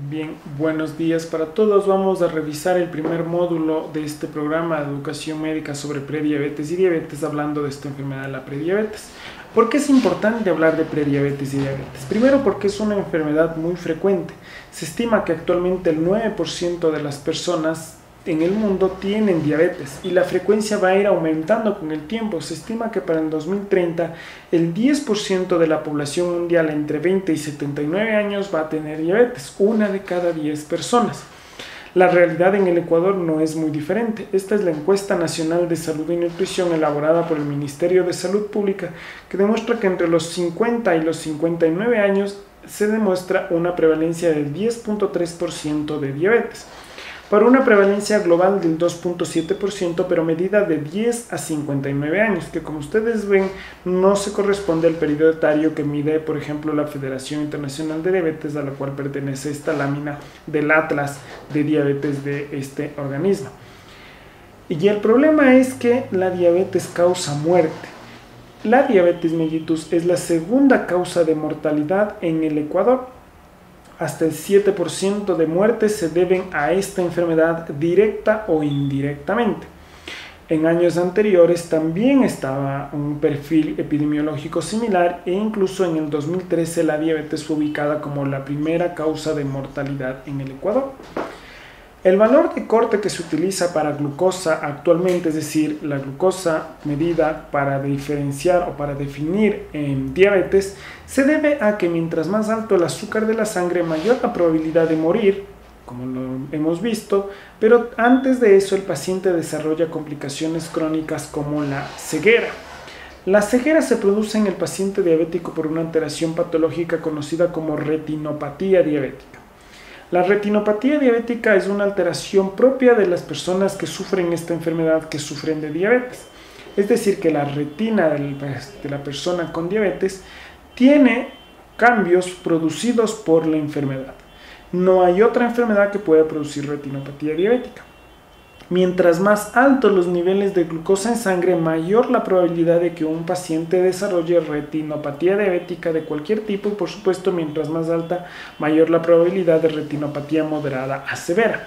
Bien, buenos días para todos. Vamos a revisar el primer módulo de este programa de educación médica sobre prediabetes y diabetes, hablando de esta enfermedad, la prediabetes. ¿Por qué es importante hablar de prediabetes y diabetes? Primero, porque es una enfermedad muy frecuente. Se estima que actualmente el 9% de las personas en el mundo tienen diabetes y la frecuencia va a ir aumentando con el tiempo. Se estima que para el 2030 el 10% de la población mundial entre 20 y 79 años va a tener diabetes, una de cada 10 personas. La realidad en el Ecuador no es muy diferente. Esta es la encuesta nacional de salud y nutrición elaborada por el Ministerio de Salud Pública, que demuestra que entre los 50 y los 59 años se demuestra una prevalencia del 10.3% de diabetes, para una prevalencia global del 2.7%, pero medida de 10 a 59 años, que como ustedes ven no se corresponde al periodo etario que mide, por ejemplo, la Federación Internacional de Diabetes, a la cual pertenece esta lámina del Atlas de Diabetes de este organismo. Y el problema es que la diabetes causa muerte. La diabetes mellitus es la segunda causa de mortalidad en el Ecuador. Hasta el 7% de muertes se deben a esta enfermedad directa o indirectamente. En años anteriores también estaba un perfil epidemiológico similar e incluso en el 2013 la diabetes fue ubicada como la primera causa de mortalidad en el Ecuador. El valor de corte que se utiliza para glucosa actualmente, es decir, la glucosa medida para diferenciar o para definir diabetes, se debe a que mientras más alto el azúcar de la sangre, mayor la probabilidad de morir, como lo hemos visto, pero antes de eso el paciente desarrolla complicaciones crónicas como la ceguera. La ceguera se produce en el paciente diabético por una alteración patológica conocida como retinopatía diabética. La retinopatía diabética es una alteración propia de las personas que sufren esta enfermedad, que sufren de diabetes. Es decir, que la retina de la persona con diabetes tiene cambios producidos por la enfermedad. No hay otra enfermedad que pueda producir retinopatía diabética. Mientras más altos los niveles de glucosa en sangre, mayor la probabilidad de que un paciente desarrolle retinopatía diabética de cualquier tipo y, por supuesto, mientras más alta, mayor la probabilidad de retinopatía moderada a severa.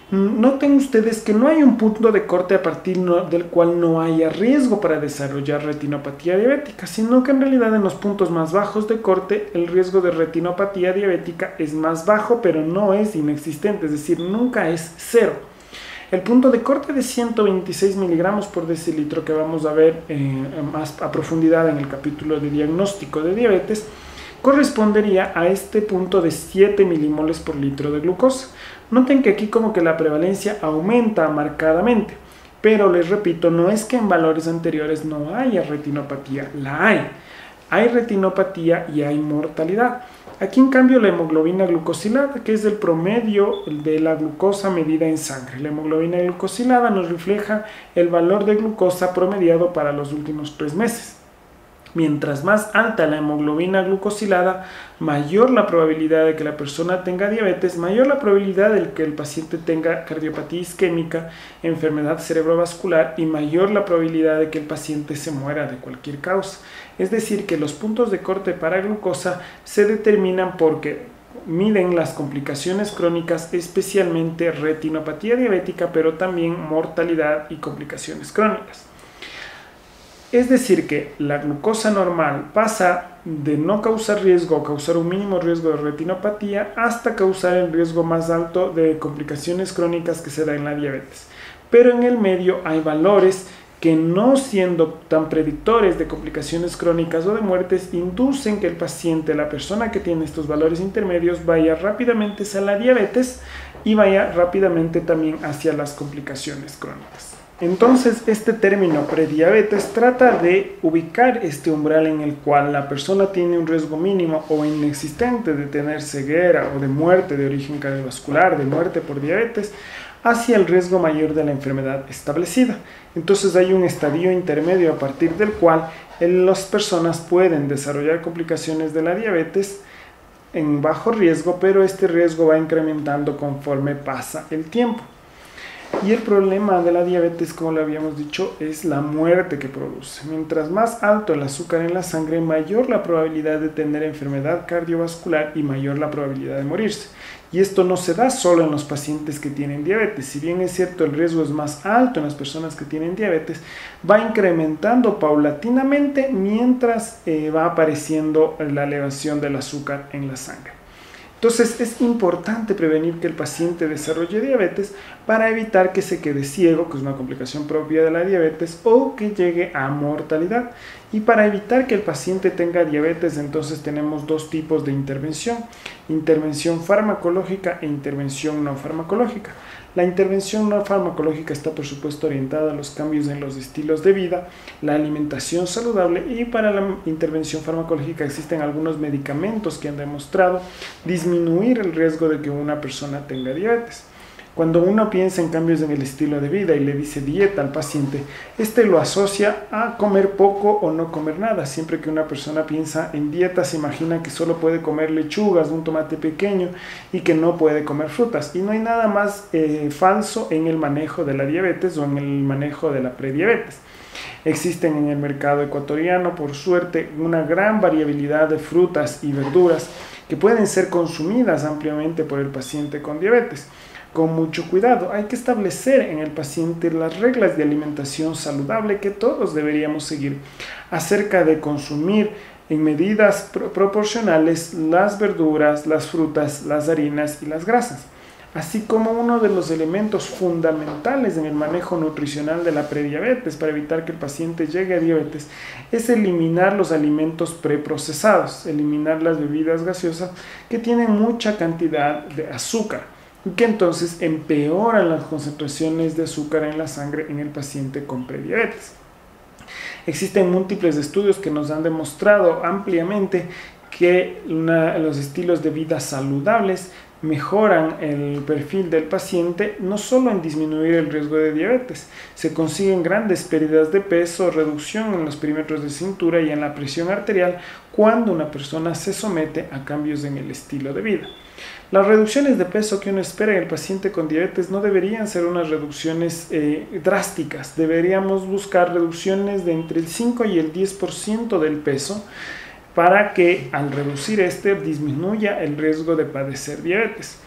Noten ustedes que no hay un punto de corte a partir del cual no haya riesgo para desarrollar retinopatía diabética, sino que en realidad en los puntos más bajos de corte el riesgo de retinopatía diabética es más bajo, pero no es inexistente, es decir, nunca es cero. El punto de corte de 126 miligramos por decilitro, que vamos a ver más a profundidad en el capítulo de diagnóstico de diabetes, correspondería a este punto de 7 milimoles por litro de glucosa. Noten que aquí como que la prevalencia aumenta marcadamente, pero les repito, no es que en valores anteriores no haya retinopatía, la hay. Hay retinopatía y hay mortalidad. Aquí en cambio la hemoglobina glucosilada, que es el promedio de la glucosa medida en sangre. La hemoglobina glucosilada nos refleja el valor de glucosa promediado para los últimos 3 meses. Mientras más alta la hemoglobina glucosilada, mayor la probabilidad de que la persona tenga diabetes, mayor la probabilidad de que el paciente tenga cardiopatía isquémica, enfermedad cerebrovascular y mayor la probabilidad de que el paciente se muera de cualquier causa. Es decir, que los puntos de corte para glucosa se determinan porque miden las complicaciones crónicas, especialmente retinopatía diabética, pero también mortalidad y complicaciones crónicas. Es decir, que la glucosa normal pasa de no causar riesgo o causar un mínimo riesgo de retinopatía hasta causar el riesgo más alto de complicaciones crónicas que se da en la diabetes. Pero en el medio hay valores que, no siendo tan predictores de complicaciones crónicas o de muertes, inducen que el paciente, la persona que tiene estos valores intermedios, vaya rápidamente hacia la diabetes y vaya rápidamente también hacia las complicaciones crónicas. Entonces, este término prediabetes trata de ubicar este umbral en el cual la persona tiene un riesgo mínimo o inexistente de tener ceguera o de muerte de origen cardiovascular, de muerte por diabetes, hacia el riesgo mayor de la enfermedad establecida. Entonces hay un estadio intermedio a partir del cual las personas pueden desarrollar complicaciones de la diabetes en bajo riesgo, pero este riesgo va incrementando conforme pasa el tiempo. Y el problema de la diabetes, como lo habíamos dicho, es la muerte que produce. Mientras más alto el azúcar en la sangre, mayor la probabilidad de tener enfermedad cardiovascular y mayor la probabilidad de morirse. Y esto no se da solo en los pacientes que tienen diabetes. Si bien es cierto el riesgo es más alto en las personas que tienen diabetes, va incrementando paulatinamente mientras va apareciendo la elevación del azúcar en la sangre. Entonces es importante prevenir que el paciente desarrolle diabetes para evitar que se quede ciego, que es una complicación propia de la diabetes, o que llegue a mortalidad. Y para evitar que el paciente tenga diabetes, entonces tenemos dos tipos de intervención: intervención farmacológica e intervención no farmacológica. La intervención no farmacológica está, por supuesto, orientada a los cambios en los estilos de vida, la alimentación saludable, y para la intervención farmacológica existen algunos medicamentos que han demostrado disminuir el riesgo de que una persona tenga diabetes. Cuando uno piensa en cambios en el estilo de vida y le dice dieta al paciente, este lo asocia a comer poco o no comer nada. Siempre que una persona piensa en dieta, se imagina que solo puede comer lechugas, un tomate pequeño, y que no puede comer frutas. Y no hay nada más falso en el manejo de la diabetes o en el manejo de la prediabetes. Existen en el mercado ecuatoriano, por suerte, una gran variabilidad de frutas y verduras que pueden ser consumidas ampliamente por el paciente con diabetes. Con mucho cuidado, hay que establecer en el paciente las reglas de alimentación saludable que todos deberíamos seguir acerca de consumir en medidas proporcionales las verduras, las frutas, las harinas y las grasas. Así como uno de los elementos fundamentales en el manejo nutricional de la prediabetes para evitar que el paciente llegue a diabetes es eliminar los alimentos preprocesados, eliminar las bebidas gaseosas que tienen mucha cantidad de azúcar, y que entonces empeoran las concentraciones de azúcar en la sangre en el paciente con prediabetes. Existen múltiples estudios que nos han demostrado ampliamente que los estilos de vida saludables mejoran el perfil del paciente, no solo en disminuir el riesgo de diabetes, se consiguen grandes pérdidas de peso, reducción en los perímetros de cintura y en la presión arterial cuando una persona se somete a cambios en el estilo de vida. Las reducciones de peso que uno espera en el paciente con diabetes no deberían ser unas reducciones drásticas. Deberíamos buscar reducciones de entre el 5 y el 10% del peso para que al reducir disminuya el riesgo de padecer diabetes.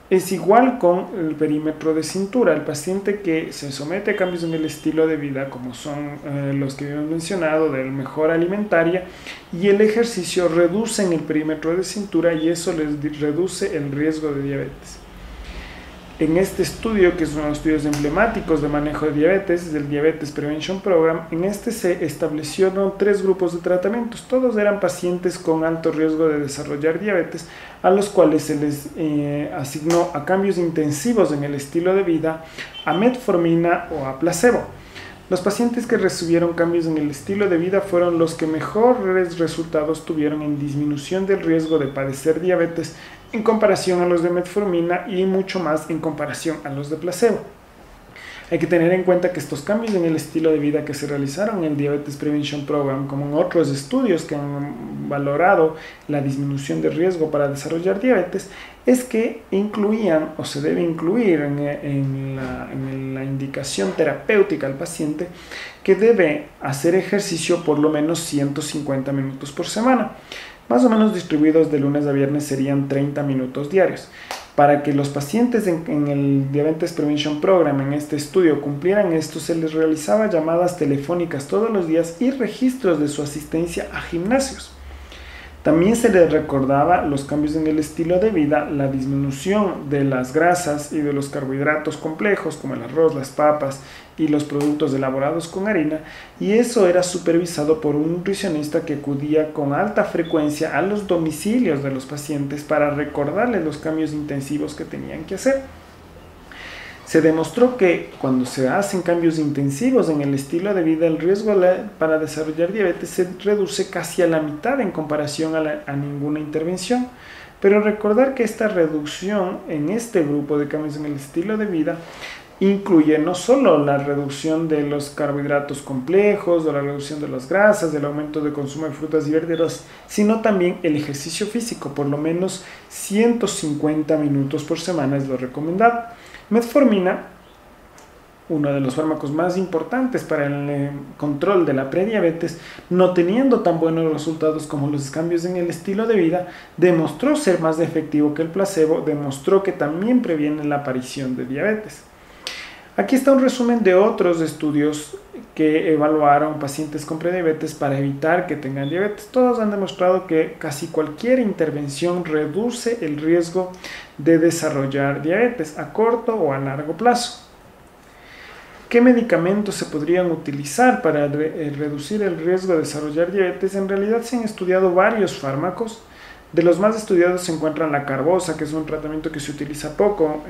Es igual con el perímetro de cintura. El paciente que se somete a cambios en el estilo de vida, como son los que hemos mencionado, de mejora alimentaria y el ejercicio, reducen el perímetro de cintura y eso les reduce el riesgo de diabetes. En este estudio, que es uno de los estudios emblemáticos de manejo de diabetes, del Diabetes Prevention Program, en este se establecieron 3 grupos de tratamientos. Todos eran pacientes con alto riesgo de desarrollar diabetes, a los cuales se les asignó a cambios intensivos en el estilo de vida, a metformina o a placebo. Los pacientes que recibieron cambios en el estilo de vida fueron los que mejores resultados tuvieron en disminución del riesgo de padecer diabetes en comparación a los de metformina y mucho más en comparación a los de placebo. Hay que tener en cuenta que estos cambios en el estilo de vida que se realizaron en el Diabetes Prevention Program, como en otros estudios que han valorado la disminución de riesgo para desarrollar diabetes, es que incluían o se debe incluir en la indicación terapéutica al paciente que debe hacer ejercicio por lo menos 150 minutos por semana. Más o menos distribuidos de lunes a viernes serían 30 minutos diarios. Para que los pacientes en el Diabetes Prevention Program, en este estudio, cumplieran esto, se les realizaba llamadas telefónicas todos los días y registros de su asistencia a gimnasios. También se les recordaba los cambios en el estilo de vida, la disminución de las grasas y de los carbohidratos complejos como el arroz, las papas y los productos elaborados con harina, y eso era supervisado por un nutricionista que acudía con alta frecuencia a los domicilios de los pacientes para recordarles los cambios intensivos que tenían que hacer. Se demostró que cuando se hacen cambios intensivos en el estilo de vida, el riesgo para desarrollar diabetes se reduce casi a la mitad en comparación a ninguna intervención. Pero recordar que esta reducción en este grupo de cambios en el estilo de vida incluye no solo la reducción de los carbohidratos complejos, o la reducción de las grasas, del aumento de consumo de frutas y verduras, sino también el ejercicio físico, por lo menos 150 minutos por semana es lo recomendado. Metformina uno de los fármacos más importantes para el control de la prediabetes, no teniendo tan buenos resultados como los cambios en el estilo de vida, demostró ser más efectivo que el placebo, demostró que también previene la aparición de diabetes. Aquí está un resumen de otros estudios que evaluaron pacientes con prediabetes para evitar que tengan diabetes. Todos han demostrado que casi cualquier intervención reduce el riesgo de desarrollar diabetes a corto o a largo plazo. ¿Qué medicamentos se podrían utilizar para reducir el riesgo de desarrollar diabetes? En realidad se han estudiado varios fármacos. De los más estudiados se encuentran la carbosa, que es un tratamiento que se utiliza poco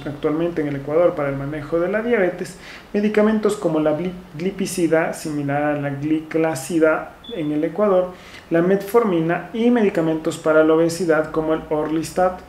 actualmente en el Ecuador para el manejo de la diabetes, medicamentos como la glipizida, similar a la gliclazida en el Ecuador, la metformina y medicamentos para la obesidad como el Orlistat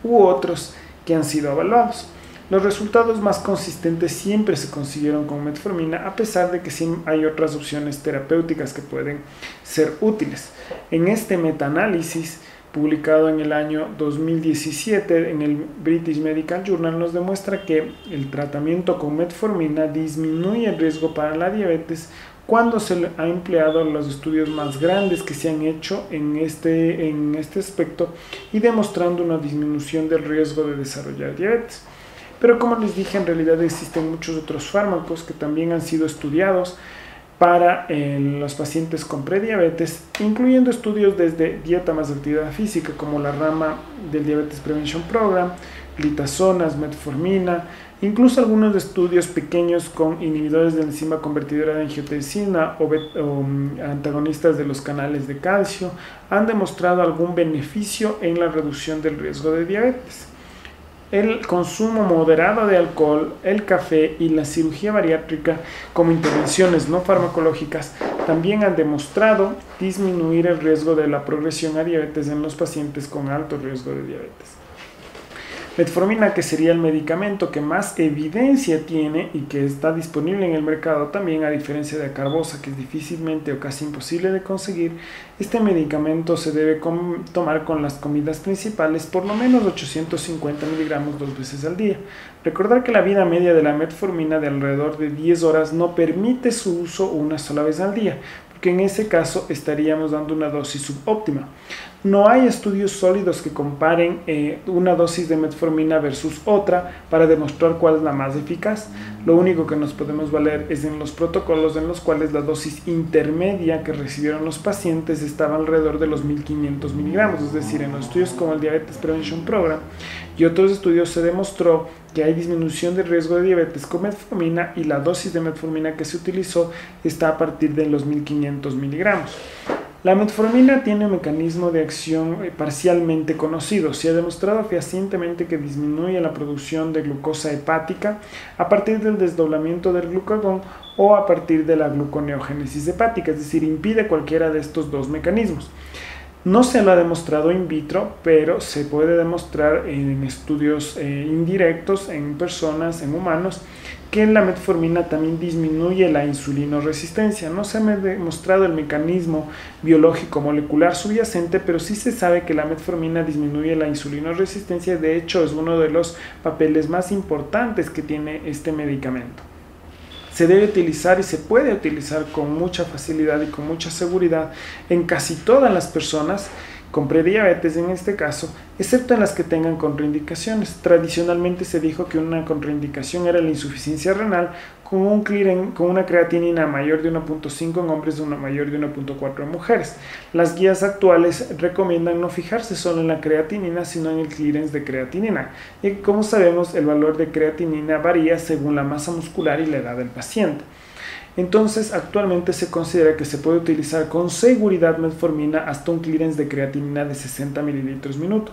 u otros que han sido evaluados. Los resultados más consistentes siempre se consiguieron con metformina, a pesar de que sí hay otras opciones terapéuticas que pueden ser útiles. En este metaanálisis publicado en el año 2017 en el British Medical Journal, nos demuestra que el tratamiento con metformina disminuye el riesgo para la diabetes cuando se ha empleado los estudios más grandes que se han hecho en este aspecto y demostrando una disminución del riesgo de desarrollar diabetes. Pero como les dije, en realidad existen muchos otros fármacos que también han sido estudiados para los pacientes con prediabetes, incluyendo estudios desde dieta más actividad física, como la rama del Diabetes Prevention Program, glitazonas, metformina, incluso algunos estudios pequeños con inhibidores de la enzima convertidora de angiotensina o antagonistas de los canales de calcio, han demostrado algún beneficio en la reducción del riesgo de diabetes. El consumo moderado de alcohol, el café y la cirugía bariátrica como intervenciones no farmacológicas también han demostrado disminuir el riesgo de la progresión a diabetes en los pacientes con alto riesgo de diabetes. Metformina, que sería el medicamento que más evidencia tiene y que está disponible en el mercado también, a diferencia de carbosa, que es difícilmente o casi imposible de conseguir, este medicamento se debe tomar con las comidas principales por lo menos 850 miligramos 2 veces al día. Recordar que la vida media de la metformina de alrededor de 10 horas no permite su uso una sola vez al día, porque en ese caso estaríamos dando una dosis subóptima. No hay estudios sólidos que comparen una dosis de metformina versus otra para demostrar cuál es la más eficaz. Lo único que nos podemos valer es en los protocolos en los cuales la dosis intermedia que recibieron los pacientes estaba alrededor de los 1500 miligramos, es decir, en los estudios como el Diabetes Prevention Program y otros estudios se demostró que hay disminución del riesgo de diabetes con metformina y la dosis de metformina que se utilizó está a partir de los 1500 miligramos. La metformina tiene un mecanismo de acción parcialmente conocido. Se ha demostrado fehacientemente que disminuye la producción de glucosa hepática a partir del desdoblamiento del glucagón o a partir de la gluconeogénesis hepática, es decir, impide cualquiera de estos dos mecanismos. No se lo ha demostrado in vitro, pero se puede demostrar en estudios indirectos, en personas, en humanos, que la metformina también disminuye la insulinoresistencia. No se ha demostrado el mecanismo biológico molecular subyacente, pero sí se sabe que la metformina disminuye la insulinoresistencia. De hecho, es uno de los papeles más importantes que tiene este medicamento. Se debe utilizar y se puede utilizar con mucha facilidad y con mucha seguridad en casi todas las personas con prediabetes en este caso, excepto en las que tengan contraindicaciones. Tradicionalmente se dijo que una contraindicación era la insuficiencia renal con una creatinina mayor de 1.5 en hombres y una mayor de 1.4 en mujeres. Las guías actuales recomiendan no fijarse solo en la creatinina, sino en el clearance de creatinina. Y como sabemos, el valor de creatinina varía según la masa muscular y la edad del paciente. Entonces, actualmente se considera que se puede utilizar con seguridad metformina hasta un clearance de creatinina de 60 mililitros minuto.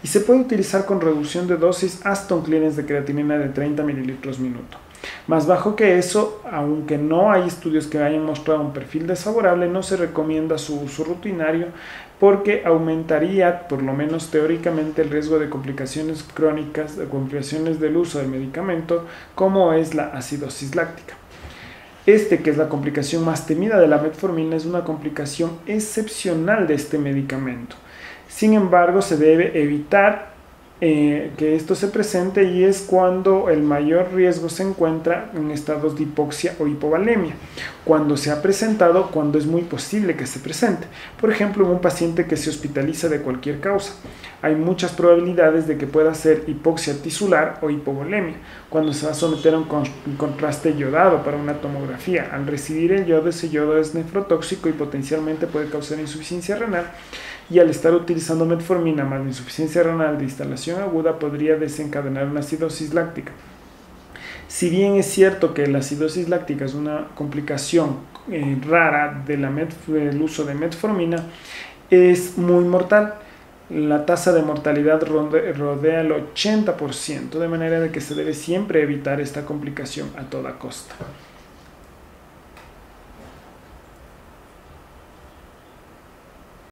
Y se puede utilizar con reducción de dosis hasta un clearance de creatinina de 30 mililitros minuto. Más bajo que eso, aunque no hay estudios que hayan mostrado un perfil desfavorable, no se recomienda su uso rutinario porque aumentaría, por lo menos teóricamente, el riesgo de complicaciones crónicas, de complicaciones del uso del medicamento, como es la acidosis láctica. Que es la complicación más temida de la metformina, es una complicación excepcional de este medicamento. Sin embargo, se debe evitar que esto se presente, y es cuando el mayor riesgo se encuentra en estados de hipoxia o hipovolemia, cuando se ha presentado, cuando es muy posible que se presente. Por ejemplo, en un paciente que se hospitaliza de cualquier causa, hay muchas probabilidades de que pueda ser hipoxia tisular o hipovolemia, cuando se va a someter a un contraste yodado para una tomografía. Al recibir el yodo, ese yodo es nefrotóxico y potencialmente puede causar insuficiencia renal, y al estar utilizando metformina más la insuficiencia renal de instalación aguda podría desencadenar una acidosis láctica. Si bien es cierto que la acidosis láctica es una complicación rara del uso de metformina, es muy mortal. La tasa de mortalidad rodea el 80%, de manera de que se debe siempre evitar esta complicación a toda costa.